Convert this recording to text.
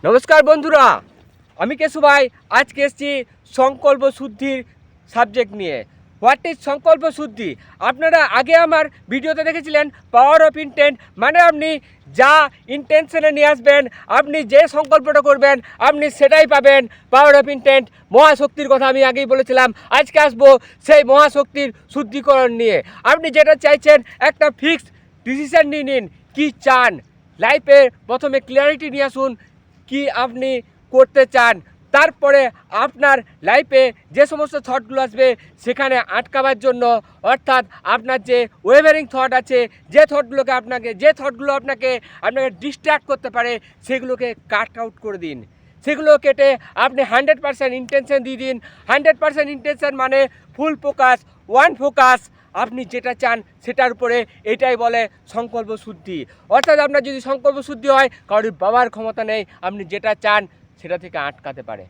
নমস্কার বন্ধুরা, আমি কেশু ভাই। আজকে এসেছি সংকল্প শুদ্ধির সাবজেক্ট নিয়ে। হোয়াট ইজ সংকল্প শুদ্ধি? আপনারা আগে আমার ভিডিওতে দেখেছিলেন পাওয়ার অফ ইন্টেন্ট, মানে আপনি যা ইন্টেনশনে নিয়ে আসবেন, আপনি যে সংকল্পটা করবেন আপনি সেটাই পাবেন। পাওয়ার অফ ইন্টেন্ট, মহাশক্তির কথা আমি আগেই বলেছিলাম। আজকে আসবো সেই মহাশক্তির শুদ্ধিকরণ নিয়ে। আপনি যেটা চাইছেন একটা ফিক্সড ডিসিশন নিয়ে নিন, কী চান লাইফে। প্রথমে ক্লিয়ারিটি নিয়ে আসুন কি আপনি করতে চান, তারপরে আপনার লাইফে যে সমস্ত থটগুলো আসবে সেখানে আটকাবার জন্য, অর্থাৎ আপনার যে ওয়েভারিং থট আছে, যে থটগুলো আপনাকে ডিস্ট্র্যাক্ট করতে পারে, সেগুলোকে কাট আউট করে দিন। সেগুলো কেটে আপনি 100% ইন্টেনশন দিয়ে দিন। 100% ইন্টেনশন মানে ফুল ফোকাস, ওয়ান ফোকাস। আপনি যেটা চান সেটার উপরে, এটাই বলে সংকল্প শুদ্ধি। অর্থাৎ আপনার যদি সংকল্প শুদ্ধি হয়, কারোর বাবার ক্ষমতা নেই আপনি যেটা চান সেটা থেকে আটকাতে পারে।